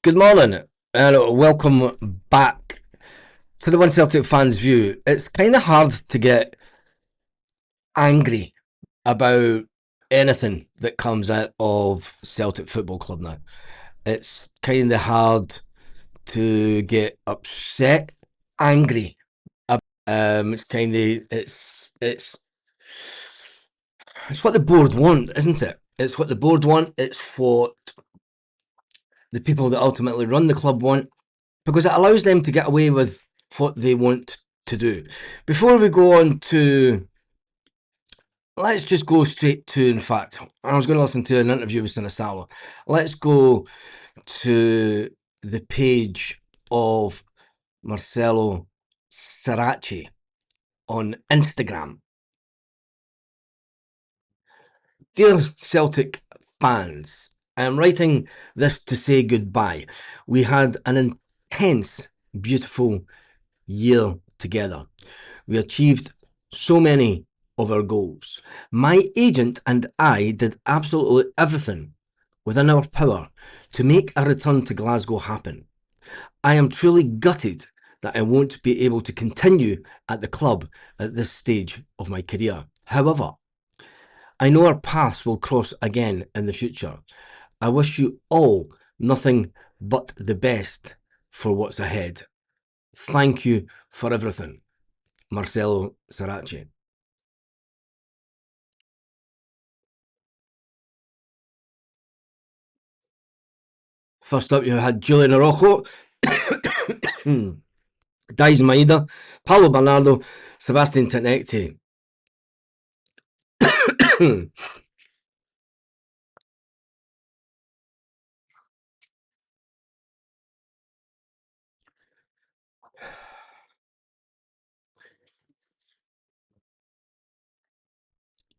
Good morning and welcome back to the One Celtic Fans View. It's kind of hard to get angry about anything that comes out of Celtic Football Club now. It's kind of hard to get upset, angry. It's kind of it's what the board want, isn't it? It's what the board want. It's what the people that ultimately run the club want, because it allows them to get away with what they want to do. Before we go on to, let's just go straight to, in fact, I was going to listen to an interview with Sinosalo. Let's go to the page of Marcelo Sarachi on Instagram. Dear Celtic fans, I'm writing this to say goodbye. We had an intense, beautiful year together. We achieved so many of our goals. My agent and I did absolutely everything within our power to make a return to Glasgow happen. I am truly gutted that I won't be able to continue at the club at this stage of my career. However, I know our paths will cross again in the future. I wish you all nothing but the best for what's ahead. Thank you for everything. Marcelo Sarachi. First up, you had Julian Araujo, Daiz Maeda, Paulo Bernardo, Sebastian Tinecti.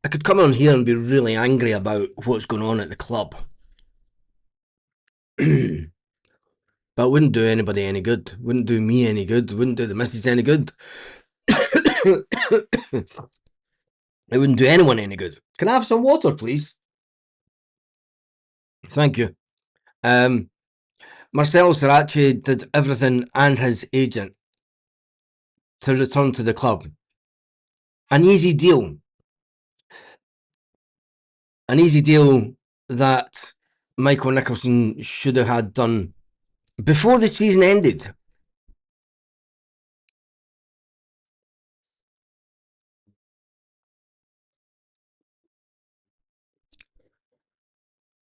I could come on here and be really angry about what's going on at the club. But it wouldn't do anybody any good. Wouldn't do me any good. Wouldn't do the missus any good. It wouldn't do anyone any good. Can I have some water, please? Thank you. Marcelo Sarachi did everything, and his agent, to return to the club. An easy deal. An easy deal that Michael Nicholson should have had done before the season ended.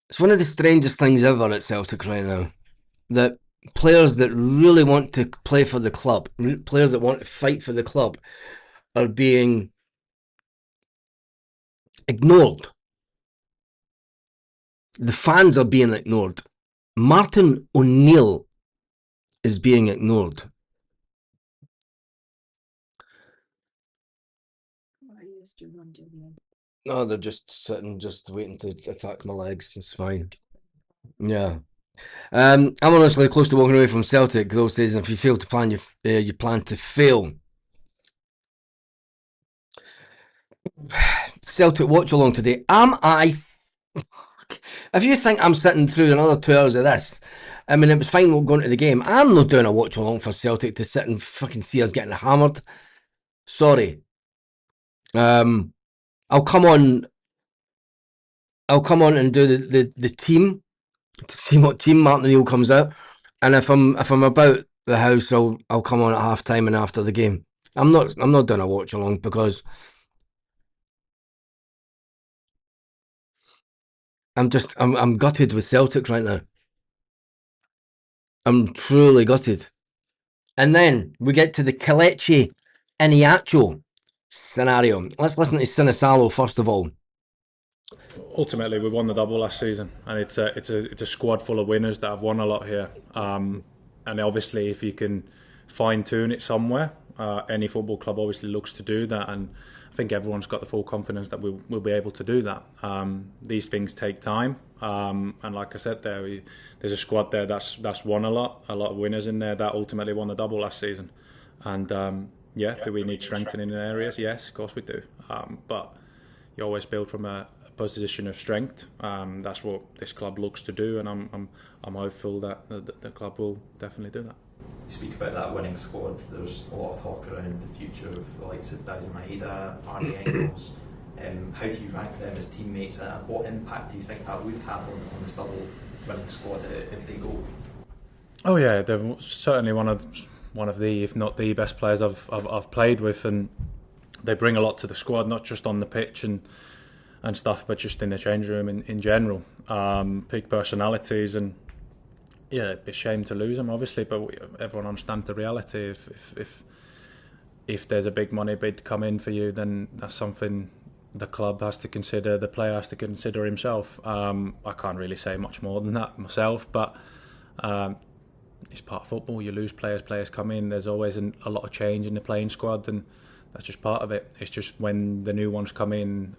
It's one of the strangest things ever at Celtic right now, that players that really want to play for the club, players that want to fight for the club, are being ignored. The fans are being ignored. Martin O'Neill is being ignored. No, they're just sitting, just waiting to attack my legs. It's fine. Yeah. I'm honestly close to walking away from Celtic those days, and if you fail to plan, you plan to fail. Celtic watch along today. Am I? If you think I'm sitting through another 2 hours of this, I mean, it was fine going to the game. I'm not doing a watch along for Celtic to sit and fucking see us getting hammered. Sorry. I'll come on. I'll come on and do the team to see what team Martin O'Neill comes out, and if I'm about the house, I'll come on at half time and after the game. I'm not doing a watch along because I'm gutted with Celtic right now. I'm truly gutted. And then we get to the Kelechi Iheanacho scenario. Let's listen to Sinosalo first of all. Ultimately, we won the double last season, and it's a squad full of winners that have won a lot here. And obviously, if you can fine tune it somewhere, any football club obviously looks to do that, and I think everyone's got the full confidence that we'll be able to do that. These things take time, and like I said, there's a squad there that's won a lot of winners in there that ultimately won the double last season. And do we need strengthening in areas? Yes, of course we do. But you always build from a position of strength. That's what this club looks to do, and I'm hopeful that the club will definitely do that. You speak about that winning squad. There's a lot of talk around the future of the likes of Daizen Maeda, Arnie Engels. How do you rank them as teammates, and what impact do you think that would have on this double winning squad if they go? Oh yeah, they're certainly one of the, if not the best players I've played with, and they bring a lot to the squad, not just on the pitch and stuff, but just in the change room in general. Big personalities, and yeah, it'd be a shame to lose them, obviously, but everyone understands the reality. If there's a big money bid come in for you, then that's something the club has to consider, the player has to consider himself. I can't really say much more than that myself, but it's part of football. You lose players come in. There's always a lot of change in the playing squad, and that's just part of it. It's just when the new ones come in,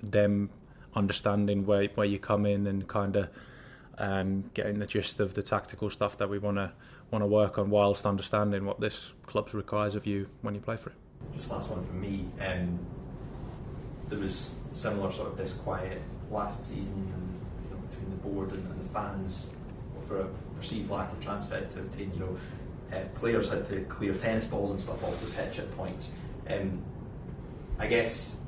them understanding where you come in and kind of getting the gist of the tactical stuff that we want to work on, whilst understanding what this club requires of you when you play for it. Just last one from me. There was similar sort of disquiet last season, and between the board and the fans for a perceived lack of transfer activity. Players had to clear tennis balls and stuff off the pitch at points. I guess,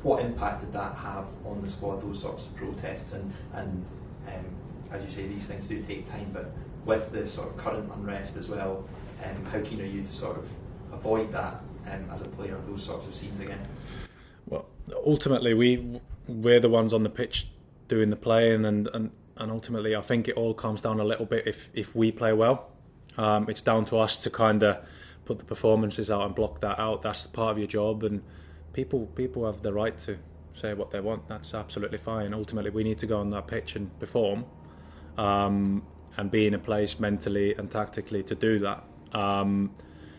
what impact did that have on the squad, those sorts of protests, and as you say, these things do take time, but with the sort of current unrest as well, how keen are you to sort of avoid that as a player, those sorts of scenes again? Well, ultimately we're the ones on the pitch doing the playing, and ultimately I think it all comes down a little bit if we play well. It's down to us to kind of put the performances out and block that out. That's part of your job, and people have the right to say what they want. That's absolutely fine. Ultimately, we need to go on that pitch and perform, and be in a place mentally and tactically to do that.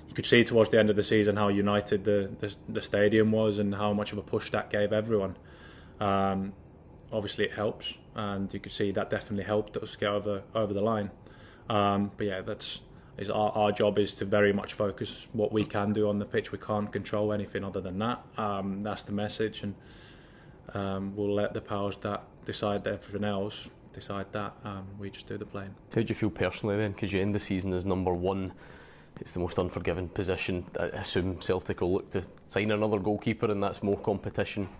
You could see towards the end of the season how united the stadium was, and how much of a push that gave everyone. Obviously, it helps, and you could see that definitely helped us get over the line. But yeah, our job is to very much focus what we can do on the pitch. We can't control anything other than that. That's the message, and we'll let the powers that decide everything else decide that. We just do the playing. How do you feel personally then? Because you end the season as number one. It's the most unforgiving position. I assume Celtic will look to sign another goalkeeper, and that's more competition.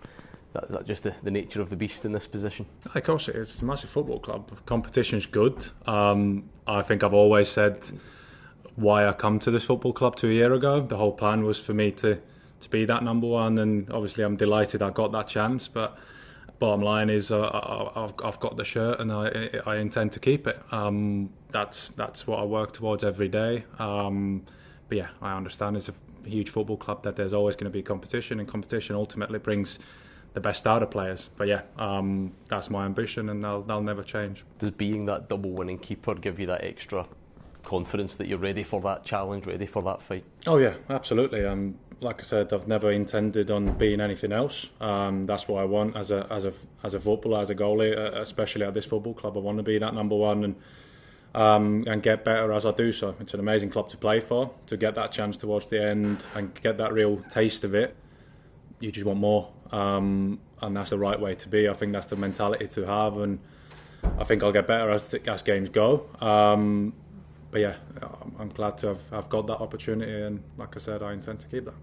Is that just the nature of the beast in this position? Of course it is. It's a massive football club. Competition's good. I think I've always said why I come to this football club 2 years ago. The whole plan was for me to be that number one, and obviously I'm delighted I got that chance. But bottom line is I've got the shirt, and I intend to keep it. That's what I work towards every day. But yeah, I understand it's a huge football club that there's always going to be competition, and competition ultimately brings the best out of players. But yeah, that's my ambition, and they'll never change. Does being that double winning keeper give you that extra confidence that you're ready for that challenge, ready for that fight? Oh yeah, absolutely. Like I said, I've never intended on being anything else. That's what I want as a footballer, as a goalie, especially at this football club. I want to be that number one, and get better as I do so. It's an amazing club to play for. To get that chance towards the end and get that real taste of it, you just want more, and that's the right way to be. I think that's the mentality to have, and I think I'll get better as games go. But yeah, I'm glad to have got that opportunity, and like I said, I intend to keep that.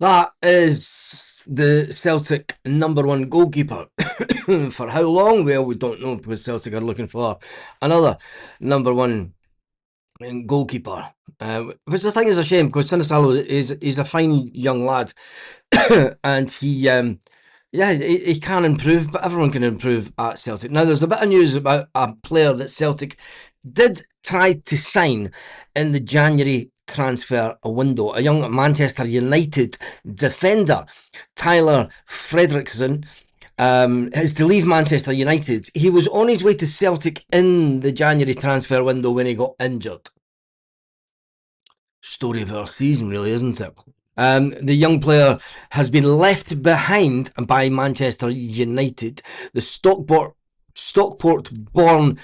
That is the Celtic number one goalkeeper. For how long? Well, we don't know, because Celtic are looking for another number one goalkeeper. Which I think is a shame, because Sinosalo is a fine young lad, and he can improve, but everyone can improve at Celtic. Now, there's a bit of news about a player that Celtic did try to sign in the January transfer window, a young Manchester United defender, Tyler Fredrickson. Is to leave Manchester United. He was on his way to Celtic in the January transfer window when he got injured. Story of our season, really, isn't it? The young player has been left behind by Manchester United. The Stockport-born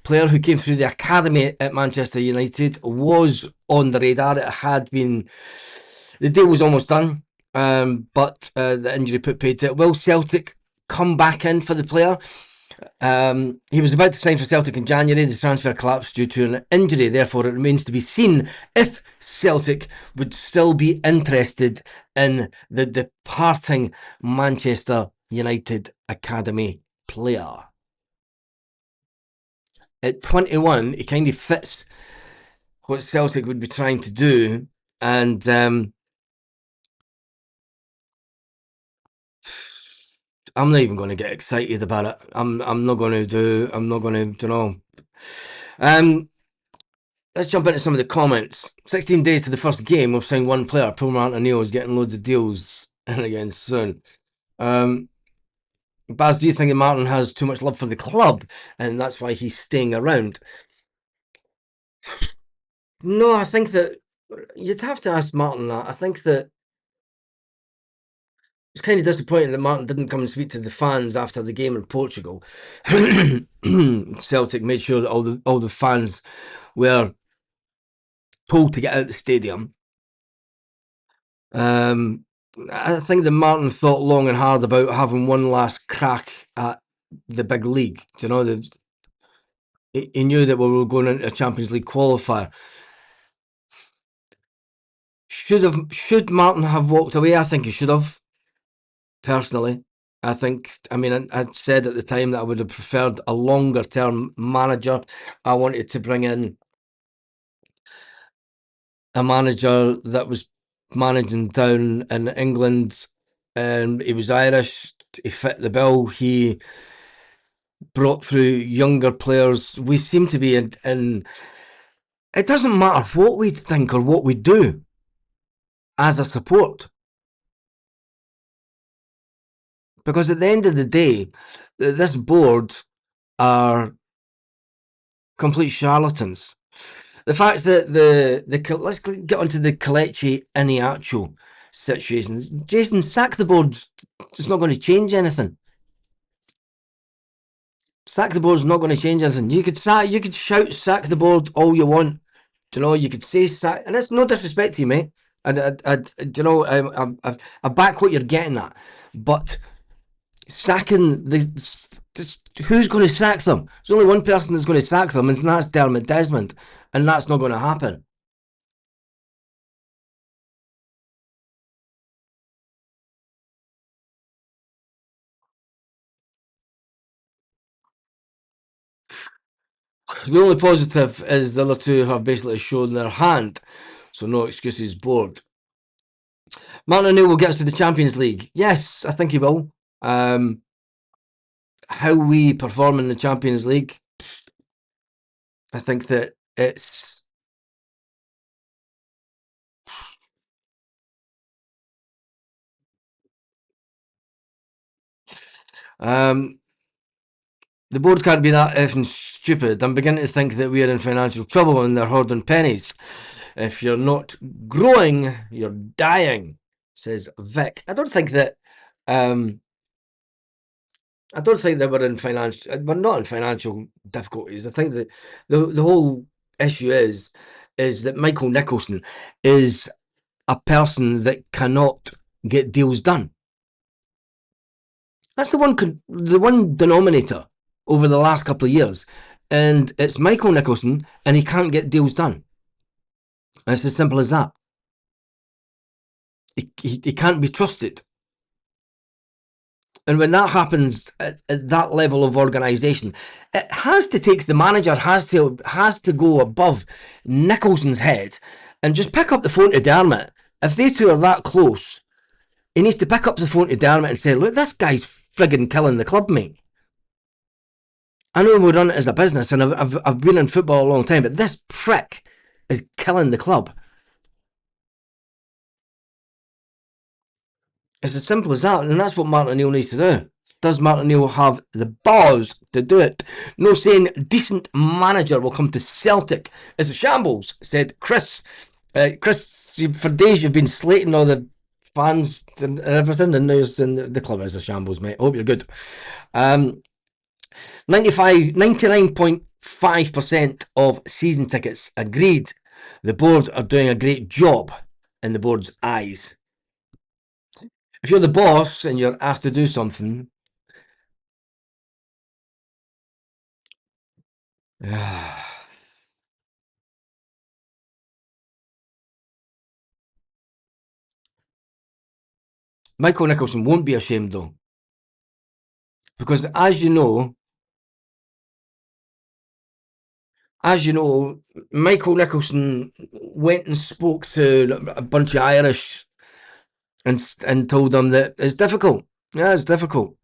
player who came through the academy at Manchester United was on the radar. The deal was almost done. but the injury put paid to it. Will Celtic come back in for the player? He was about to sign for Celtic in January. The transfer collapsed due to an injury. Therefore, it remains to be seen if Celtic would still be interested in the departing Manchester United Academy player. At 21, he kind of fits what Celtic would be trying to do, and I'm not even going to get excited about it. I'm not going to, you know. Let's jump into some of the comments. 16 days to the first game, we've signed one player. Paul Martin O'Neill is getting loads of deals in again soon. Baz, do you think that Martin has too much love for the club and that's why he's staying around? No, I think that you'd have to ask Martin that. I think that it's kind of disappointing that Martin didn't come and speak to the fans after the game in Portugal. Celtic made sure that all the fans were told to get out of the stadium. I think that Martin thought long and hard about having one last crack at the big league. You know, he knew that we were going into a Champions League qualifier. Should Martin have walked away? I think he should have. Personally, I mean, I'd said at the time that I would have preferred a longer term manager. I wanted to bring in a manager that was managing down in England, and he was Irish. He fit the bill. He brought through younger players. We seem to be in it doesn't matter what we think or what we do as a support, because at the end of the day, this board are complete charlatans. The fact that let's get onto the Kelechi Iheanacho situation. Jason, sack the board. It's not going to change anything. Sack the board's not going to change anything. You could shout sack the board all you want. You know, you could say sack, and it's no disrespect to you, mate. You know, I back what you're getting at, but sacking who's going to sack them? There's only one person that's going to sack them, and that's Dermot Desmond, and that's not going to happen. The only positive is the other two have basically shown their hand, so no excuses board. Martin O'Neill will get us to the Champions League. Yes, I think he will. How we perform in the Champions League, I think that it's the board can't be that effing stupid. I'm beginning to think that we are in financial trouble and they're hoarding pennies. If you're not growing, you're dying, says Vic. I don't think that we're not in financial difficulties. I think that the whole issue is that Michael Nicholson is a person that cannot get deals done. That's the one denominator over the last couple of years, and it's Michael Nicholson, and he can't get deals done. And it's as simple as that. He can't be trusted. And when that happens at that level of organisation, it has to take the manager has to go above Nicholson's head and just pick up the phone to Dermot. If these two are that close, he needs to pick up the phone to Dermot and say, look, this guy's frigging killing the club, mate. I know we run it as a business, and I've been in football a long time, but this prick is killing the club. It's as simple as that, and that's what Martin O'Neill needs to do. Does Martin O'Neill have the balls to do it? No saying decent manager will come to Celtic. It's a shambles, said Chris. Chris, for days you've been slating all the fans and everything, and the club is a shambles, mate. I hope you're good. 99.5% of season tickets agreed. The board are doing a great job in the board's eyes. If you're the boss and you're asked to do something, Michael Nicholson won't be ashamed though, because as you know, Michael Nicholson went and spoke to a bunch of Irish and told them that it's difficult. Yeah, it's difficult.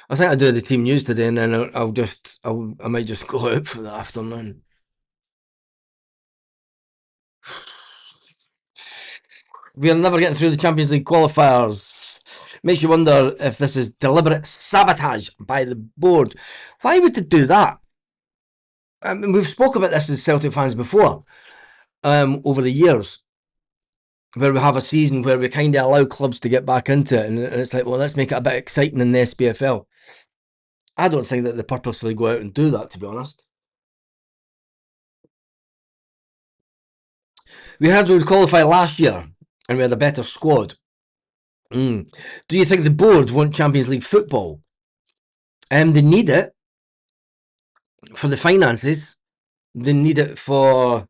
I think I'll do the team news today, and then I might just go out for the afternoon. We are never getting through the Champions League qualifiers. Makes you wonder if this is deliberate sabotage by the board. Why would they do that? I mean, we've spoken about this as Celtic fans before, over the years, where we have a season where we kind of allow clubs to get back into it, and it's like, well, let's make it a bit exciting in the SPFL. I don't think that they purposely go out and do that, to be honest. We heard we would qualify last year, and we had a better squad. Do you think the board want Champions League football? They need it for the finances. They need it to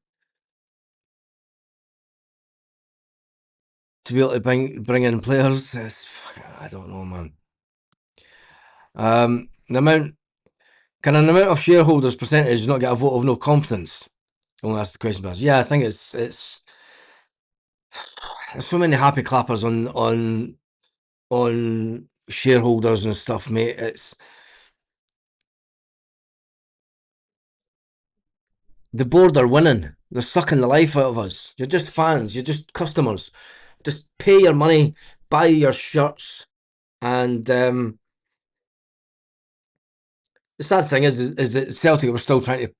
be able to bring in players. I don't know, man. Can an amount of shareholders percentage not get a vote of no confidence? Only ask the question. Yeah, I think it's there's so many happy clappers on shareholders and stuff, mate. It's the board are winning. They're sucking the life out of us. You're just fans. You're just customers. Just pay your money, buy your shirts, and the sad thing is that Celtic were still trying to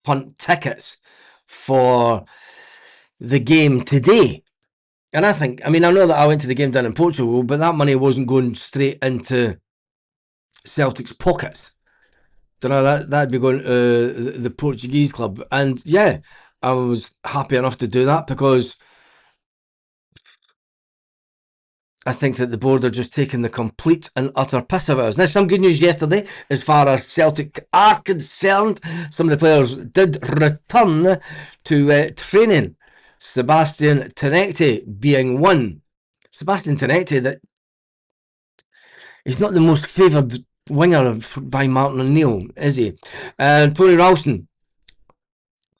punt tickets for the game today. And I know that I went to the game down in Portugal, but that money wasn't going straight into Celtic's pockets. Don't know, that'd be going to the Portuguese club. And yeah, I was happy enough to do that because I think that the board are just taking the complete and utter piss out of us. Now, some good news yesterday as far as Celtic are concerned. Some of the players did return to training. Sebastian Tenecte being one. Sebastian Tenecte, that he's not the most favoured winger by Martin O'Neill, is he? And Tony Ralston,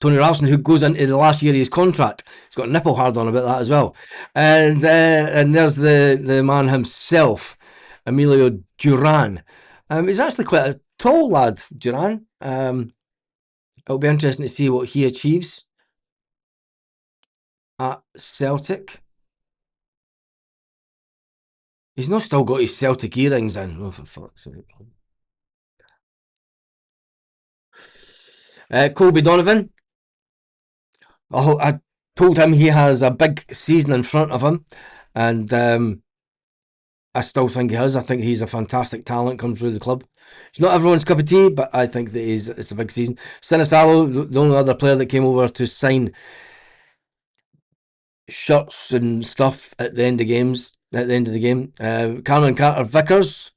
who goes into the last year of his contract, he's got a nipple hard on about that as well. And there's the man himself, Emilio Duran. He's actually quite a tall lad, Duran. It'll be interesting to see what he achieves at Celtic. He's not still got his Celtic earrings in. Oh, for fuck's sake. Colby Donovan. Oh, I told him he has a big season in front of him, and I still think he has. I think he's a fantastic talent, comes through the club. It's not everyone's cup of tea, but I think that it's a big season. Sinosalo, the only other player that came over to sign shirts and stuff at the end of the game. Cameron Carter-Vickers.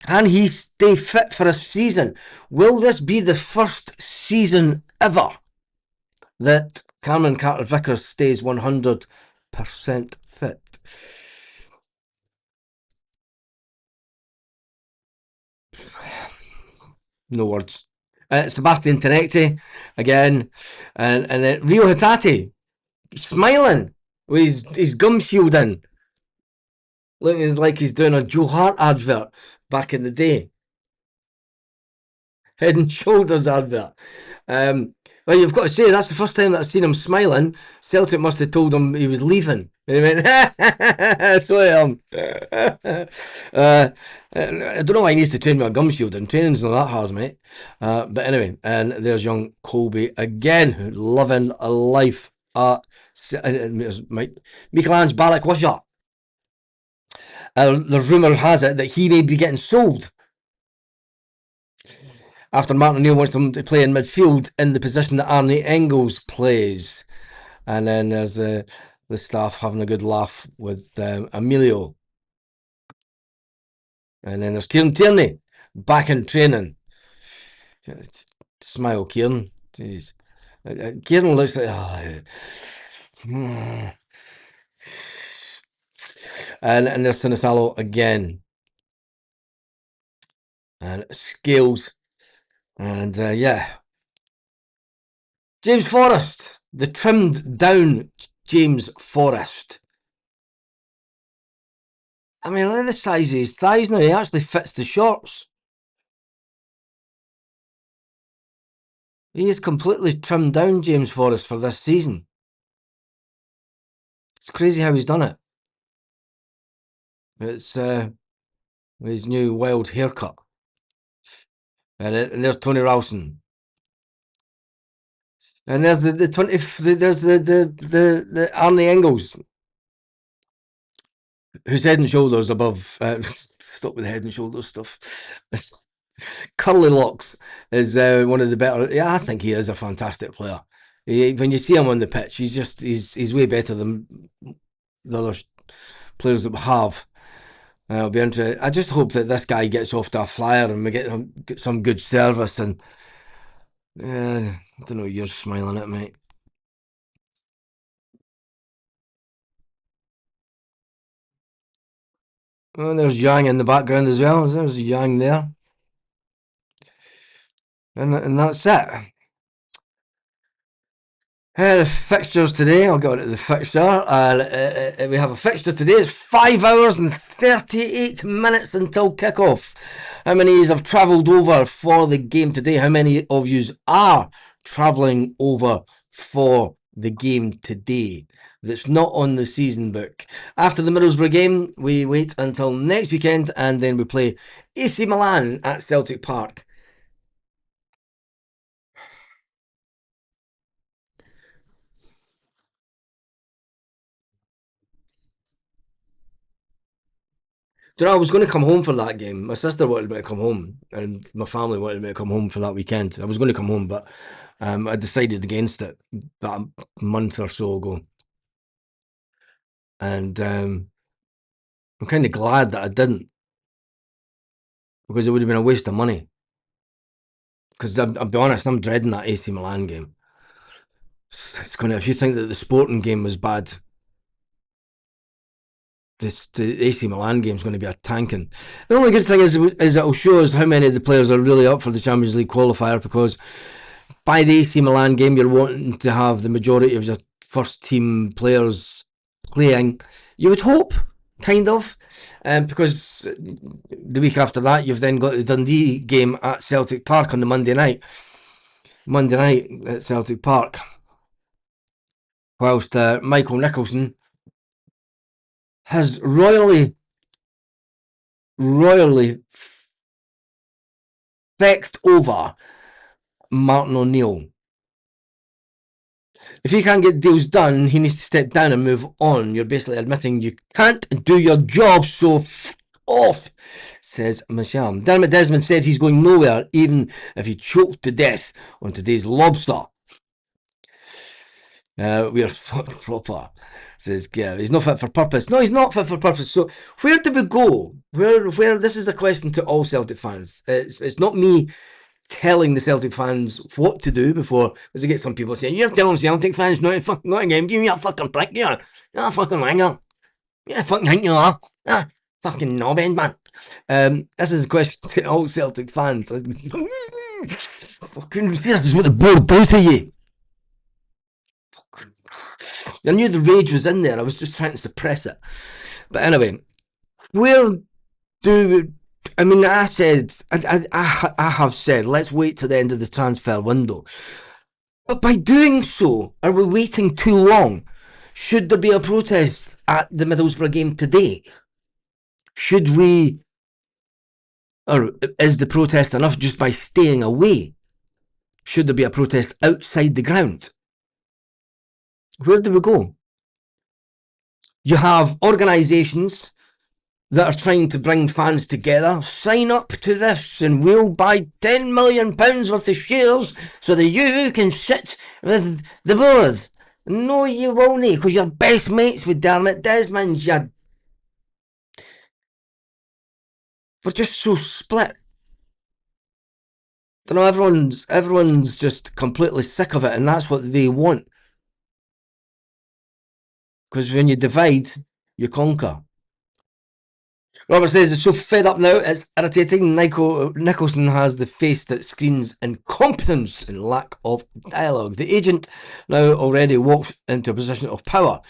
Can he stay fit for a season? Will this be the first season ever that Cameron Carter-Vickers stays 100% fit? No words. Sebastian Tenecte again, and then Rio Hatate smiling with his gum shield in, looking like he's doing a Joe Hart advert back in the day. Head and Shoulders advert. Well, you've got to say, that's the first time that I've seen him smiling. Celtic must have told him he was leaving. And he went, so I don't know why he needs to train with a gum shield, and training's not that hard, mate. But anyway, and there's young Colby again, loving life at Michelangelo Balak, what's that? The rumour has it that he may be getting sold. after Martin O'Neill wants them to play in midfield in the position that Arnie Engels plays. And then there's the staff having a good laugh with Emilio. And then there's Kieran Tierney back in training. Smile, Kieran. Jeez. Kieran looks like... And there's Sinosalo again. And Scales. And yeah. James Forrest. The trimmed down James Forrest. I mean, look at the size of his thighs now. He actually fits the shorts. He is completely trimmed down, James Forrest, for this season. It's crazy how he's done it. It's his new wild haircut. And there's Tony Ralston. And there's the Arnie Engels, who's head and shoulders above. Stop with the head and shoulders stuff. Curly Locks is one of the better. Yeah, I think he is a fantastic player. When you see him on the pitch, he's way better than the other players that we have. It'll be interesting. I just hope that this guy gets off to a flyer and we get some good service. And I don't know, you're smiling at me. Oh, there's Yang in the background as well. There's Yang there. And that's it. The fixtures today, I'll go to the fixture. We have a fixture today. It's 5 hours and 38 minutes until kickoff. How many have travelled over for the game today? How many of you are travelling over for the game today that's not on the season book? After the Middlesbrough game, we wait until next weekend and then we play AC Milan at Celtic Park. Do you know, I was going to come home for that game. My sister wanted me to come home, and my family wanted me to come home for that weekend. I was going to come home, but I decided against it about a month or so ago. And I'm kind of glad that I didn't, because it would have been a waste of money. Because I'll be honest, I'm dreading that AC Milan game. It's going to, if you think that the Sporting game was bad, the AC Milan game is going to be a tanking. The only good thing is it'll show us how many of the players are really up for the Champions League qualifier, because by the AC Milan game you're wanting to have the majority of your first team players playing. You would hope, kind of, because the week after that you've then got the Dundee game at Celtic Park on the Monday night at Celtic Park, whilst Michael Nicholson has royally fecked over Martin O'Neill. If he can't get deals done, he needs to step down and move on. You're basically admitting you can't do your job, so f off, says Michelle. Dermot Desmond said he's going nowhere, even if he choked to death on today's lobster. We're proper, says Gav. He's not fit for purpose. No, he's not fit for purpose. So where do we go? Where? This is the question to all Celtic fans. It's not me telling the Celtic fans what to do before, because I get some people saying, you're telling Celtic fans not to fucking not again. Give me a fucking prick, you're a fucking wanger. Yeah, fucking think you are. Fucking knobhead, man. This is a question to all Celtic fans. Fucking, this is what the board does to you. I knew the rage was in there. I was just trying to suppress it. But anyway, where do... I mean, I have said, let's wait to the end of the transfer window. But by doing so, are we waiting too long? Should there be a protest at the Middlesbrough game today? Should we... Or is the protest enough just by staying away? Should there be a protest outside the ground? Where do we go? You have organisations that are trying to bring fans together, sign up to this and we'll buy £10 million worth of shares so that you can sit with the boys. No, you won't, because you're best mates with Dermot Desmond. We're just so split. I don't know, everyone's just completely sick of it, and that's what they want. Because when you divide, you conquer. Robert says it's so fed up now, it's irritating. Nicholson has the face that screams incompetence and lack of dialogue. The agent now already walks into a position of power.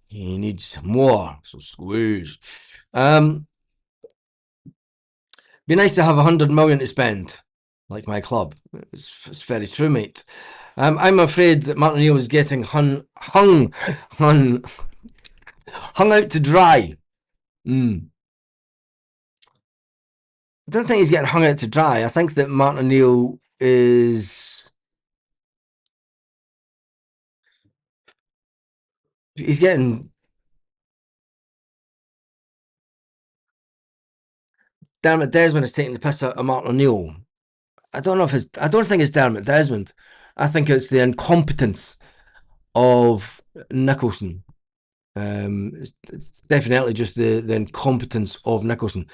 He needs more, so squeeze. Be nice to have 100 million to spend, like my club. It's very true, mate. I'm afraid that Martin O'Neill is getting hung out to dry. I don't think he's getting hung out to dry. I think that Martin O'Neill is... He's getting... Dermot Desmond is taking the piss out of Martin O'Neill. I don't think it's Dermot Desmond. I think it's the incompetence of Nicholson. It's definitely just the incompetence of Nicholson.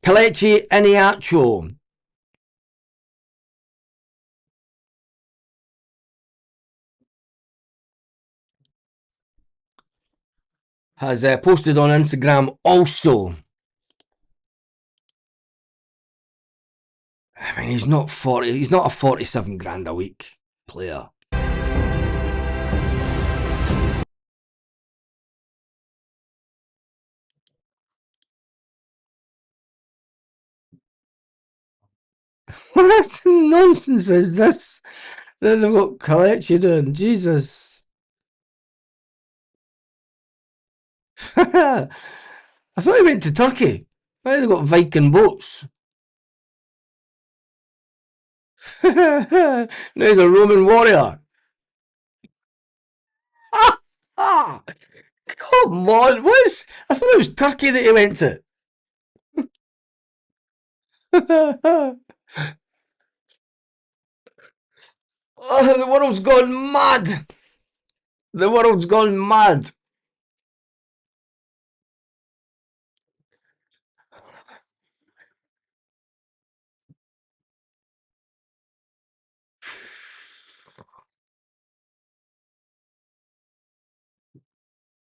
Kelechi Iheanacho has posted on Instagram also. I mean, he's not a 47 grand a week player. What nonsense is this? Then they've got Kelechi doing, Jesus. I thought he went to Turkey. Why they got Viking boats? Now he's a Roman warrior. Come on, I thought it was Turkey that he went to. Oh, the world's gone mad. The world's gone mad.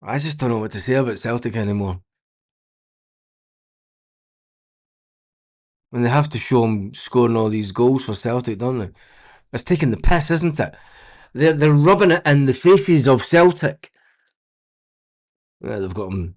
I just don't know what to say about Celtic anymore. When they have to show him scoring all these goals for Celtic, don't they? It's taking the piss, isn't it? They're rubbing it in the faces of Celtic. Yeah, they've got him.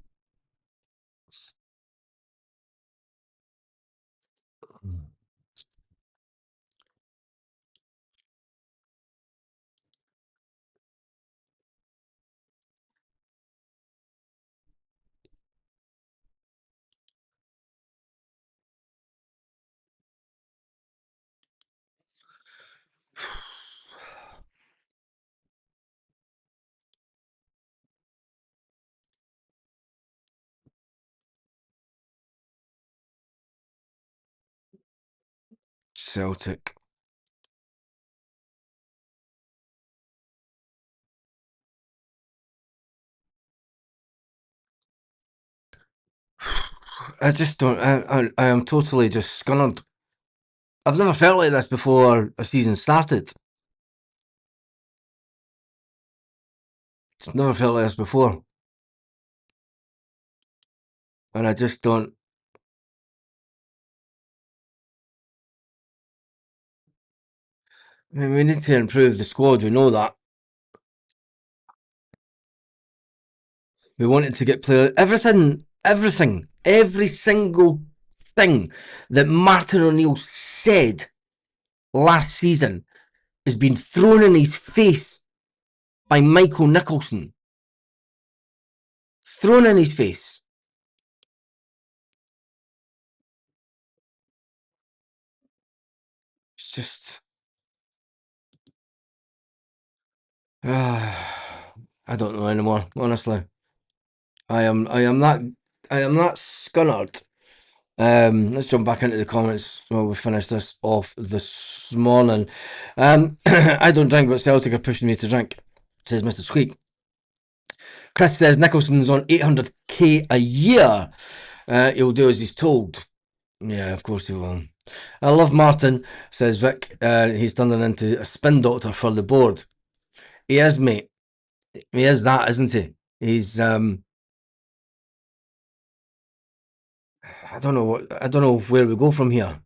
Celtic. I just don't. I am totally just scunnered. I've never felt like this before a season started. I've never felt like this before. And I just don't. I mean, we need to improve the squad, we know that. We wanted to get players. Every single thing that Martin O'Neill said last season has been thrown in his face by Michael Nicholson. Thrown in his face. It's just... I don't know anymore, honestly. I am that I am not scunnered. Let's jump back into the comments while we finish this off this morning. I don't drink, but Celtic are pushing me to drink, says Mr. Squeak. Chris says Nicholson's on 800k a year. He'll do as he's told. Yeah, of course he will. I love Martin, says Vic. He's turning into a spin doctor for the board. He is, mate. He is that, isn't he? He's I don't know where we go from here.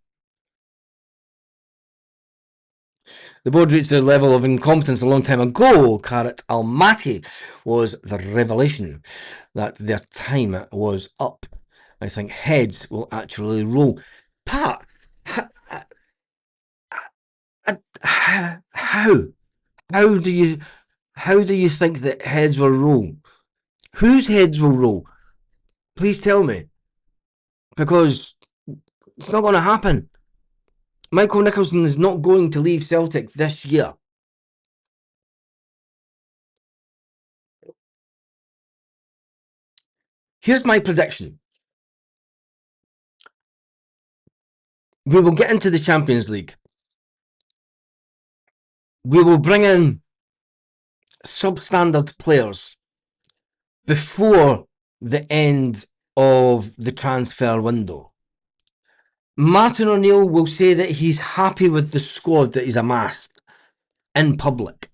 The board reached a level of incompetence a long time ago. Carrot Almaty was the revelation that their time was up. I think heads will actually roll. Pat, how do you think that heads will roll? Whose heads will roll? Please tell me, because it's not going to happen. Michael Nicholson is not going to leave Celtic this year. Here's my prediction. We will get into the Champions League. We will bring in substandard players before the end of the transfer window. Martin O'Neill will say that he's happy with the squad that he's amassed in public.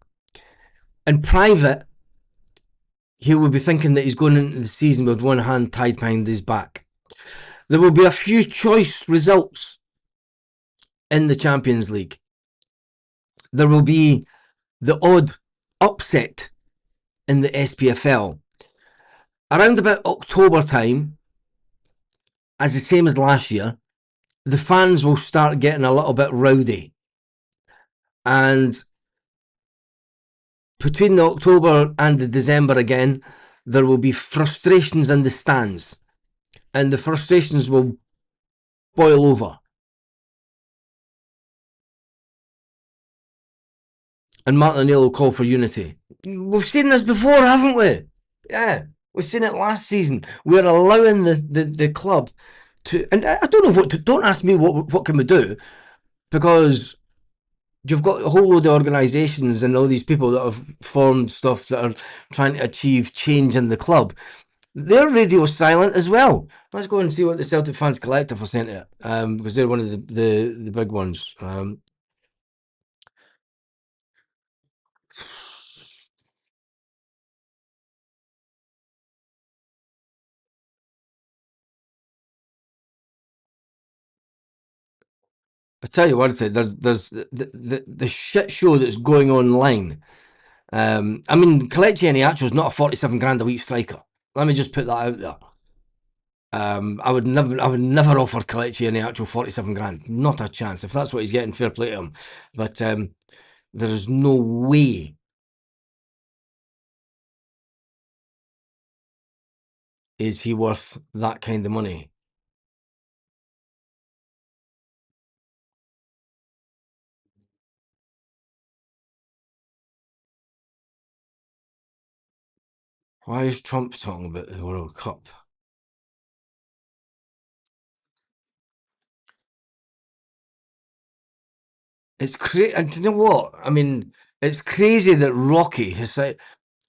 In private, he will be thinking that he's going into the season with one hand tied behind his back. There will be a few choice results in the Champions League. There will be the odd upset in the SPFL. Around about October time, as the same as last year, the fans will start getting a little bit rowdy. And between the October and the December again, there will be frustrations in the stands. And the frustrations will boil over. And Martin O'Neill will call for unity. We've seen this before, haven't we? Yeah, we've seen it last season. We're allowing the club to, and I don't know what to, don't ask me what can we do, because you've got a whole load of organisations and all these people that have formed stuff that are trying to achieve change in the club. Their radio silent as well. Let's go and see what the Celtic Fans Collective are saying to it, because they're one of the big ones. I tell you what, there's the shit show that's going online. I mean, Kelechi Iheanacho is not a 47 grand a week striker. Let me just put that out there. I would never offer Kelechi Iheanacho 47 grand. Not a chance. If that's what he's getting, fair play to him. But there's no way is he worth that kind of money. Why is Trump talking about the World Cup? It's crazy. And do you know what? I mean, it's crazy that Rocky has said,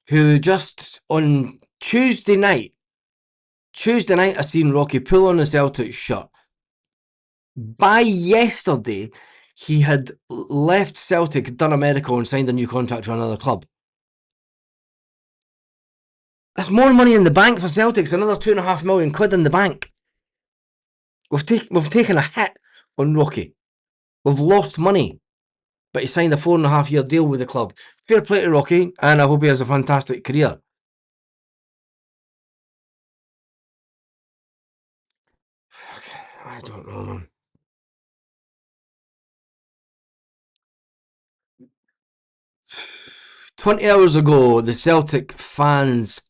who just on Tuesday night, I seen Rocky pull on the Celtic shirt. By yesterday, he had left Celtic, done a medical, and signed a new contract to another club. There's more money in the bank for Celtics, another £2.5 million in the bank. We've taken a hit on Rocky. We've lost money. But he signed a 4.5 year deal with the club. Fair play to Rocky, and I hope he has a fantastic career. I don't know, man. 20 hours ago, the Celtic Fans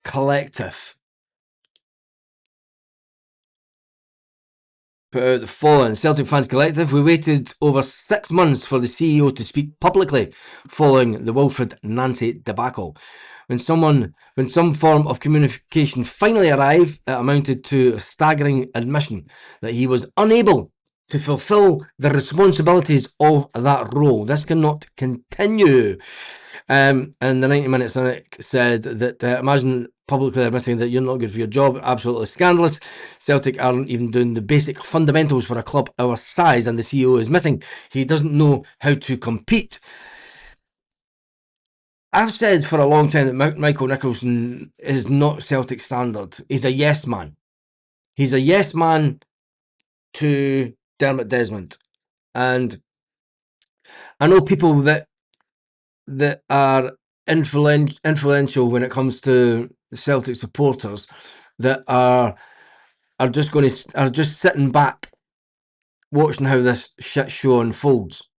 Collective put out the following: Celtic Fans Collective, we waited over 6 months for the CEO to speak publicly following the Wilfred Nancy debacle. When some form of communication finally arrived, it amounted to a staggering admission that he was unable to fulfil the responsibilities of that role. This cannot continue. And the 90-minute Cynic said that imagine publicly admitting that you're not good for your job. Absolutely scandalous. Celtic aren't even doing the basic fundamentals for a club our size, and the CEO is admitting he doesn't know how to compete. I've said for a long time that Michael Nicholson is not Celtic standard. He's a yes man. He's a yes man to Dermot Desmond. And I know people that are influential when it comes to Celtic supporters that are just sitting back watching how this shit show unfolds.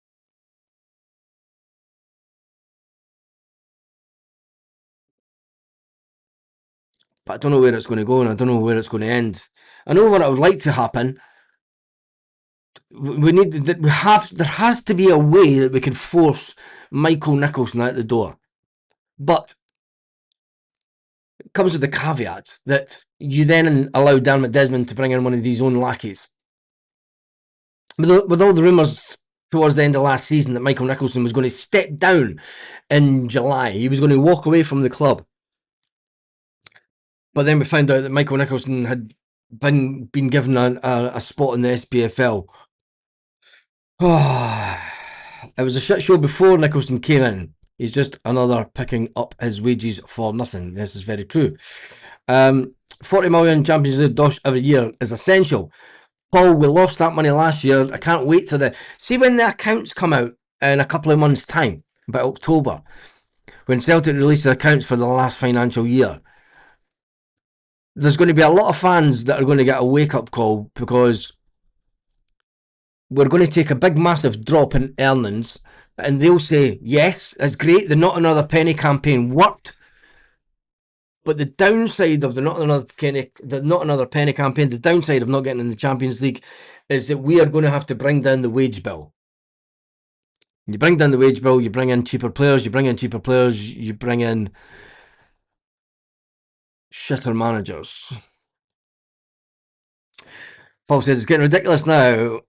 But I don't know where it's going to go, and I don't know where it's going to end. I know what I would like to happen. There has to be a way that we can force Michael Nicholson out the door. But it comes with the caveat that you then allow Dermot Desmond to bring in one of these own lackeys. With all the rumours towards the end of last season that Michael Nicholson was going to step down in July, he was going to walk away from the club. But then we found out that Michael Nicholson had been given a spot in the SPFL. It was a shit show before Nicholson came in. He's just another picking up his wages for nothing. This is very true. 40 million Champions League dosh every year is essential. Paul, we lost that money last year. I can't wait to see when the accounts come out in a couple of months' time, about October, when Celtic release the accounts for the last financial year. There's going to be a lot of fans that are going to get a wake-up call because we're going to take a big, massive drop in earnings, and they'll say, yes, it's great, the Not Another Penny campaign worked, but the downside of the Not Another Penny campaign, the downside of not getting in the Champions League, is that we are going to have to bring down the wage bill. You bring down the wage bill, you bring in cheaper players, you bring in shitter managers. Paul says, it's getting ridiculous now.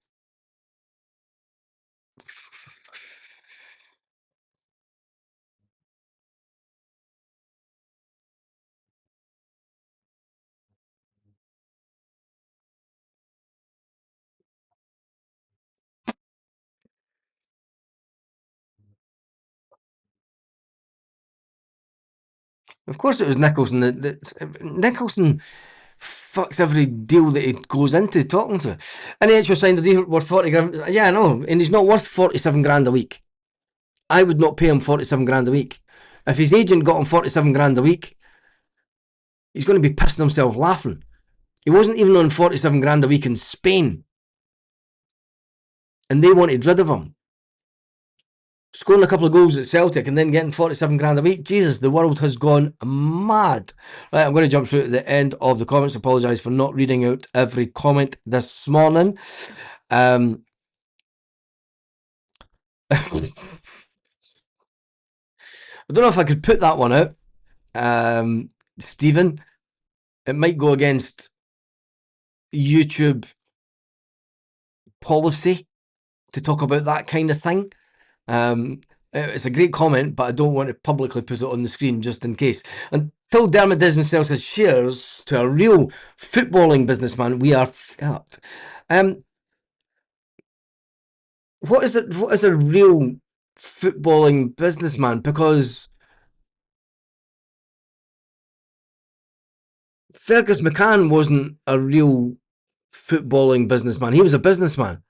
Of course it was Nicholson. Nicholson fucks every deal that he goes into talking to. And he actually signed a deal worth 40 grand. Yeah, I know. And he's not worth 47 grand a week. I would not pay him 47 grand a week. If his agent got him 47 grand a week, he's going to be pissing himself laughing. He wasn't even on 47 grand a week in Spain. And they wanted rid of him. Scoring a couple of goals at Celtic and then getting 47 grand a week. Jesus, the world has gone mad. Right, I'm going to jump straight to the end of the comments. Apologise for not reading out every comment this morning. I don't know if I could put that one out. Stephen, it might go against YouTube policy to talk about that kind of thing. It's a great comment, but I don't want to publicly put it on the screen just in case. Until Dermot Desmond sells his shares to a real footballing businessman, we are fucked. What is a real footballing businessman? Because Fergus McCann wasn't a real footballing businessman. He was a businessman.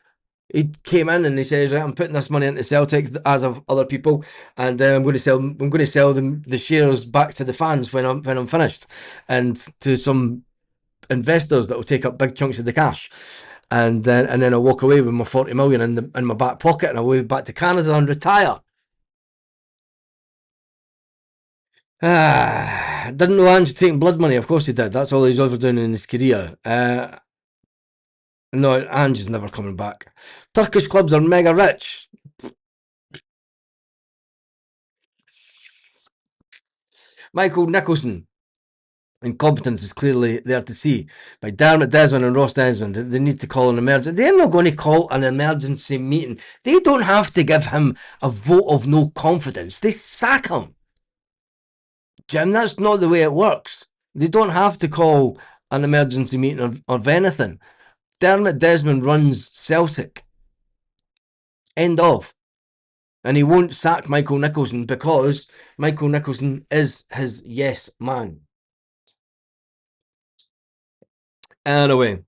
He came in and he says, "I'm putting this money into Celtic, as of other people, and I'm going to sell them the shares back to the fans when I'm finished, and to some investors that will take up big chunks of the cash, and then I'll walk away with my 40 million in my back pocket, and I'll wave back to Canada and retire." Didn't know Ange taking blood money. Of course he did. That's all he's ever done in his career. No, Ange is never coming back. Turkish clubs are mega rich. Michael Nicholson. Incompetence is clearly there to see by Dermot Desmond and Ross Desmond. They need to call an emergency. They're not going to call an emergency meeting. They don't have to give him a vote of no confidence. They sack him. Jim, that's not the way it works. They don't have to call an emergency meeting of anything. Dermot Desmond runs Celtic. End of. And he won't sack Michael Nicholson because Michael Nicholson is his yes man. Anyway,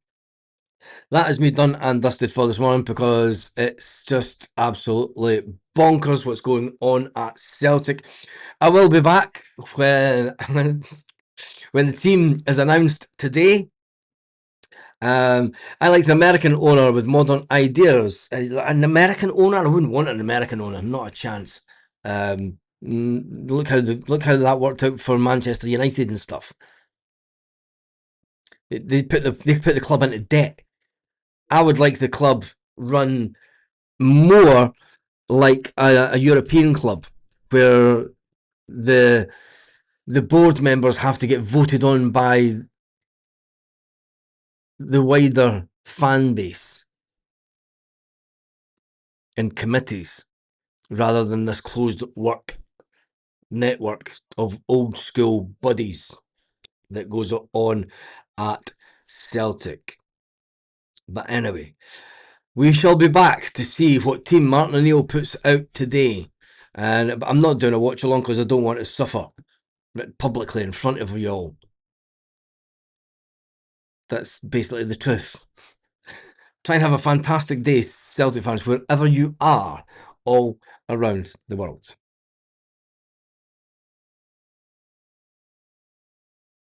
that is me done and dusted for this morning because it's just absolutely bonkers what's going on at Celtic. I will be back when the team is announced today. I like the American owner with modern ideas. An American owner? I wouldn't want an American owner, not a chance. Look how that worked out for Manchester United and stuff. They put the club into debt. I would like the club run more like a European club, where the board members have to get voted on by the wider fan base and committees, rather than this closed work network of old school buddies that goes on at Celtic. But anyway, we shall be back to see what Team Martin O'Neill puts out today. And I'm not doing a watch along because I don't want to suffer publicly in front of you all. That's basically the truth. Try and have a fantastic day, Celtic fans, wherever you are all around the world.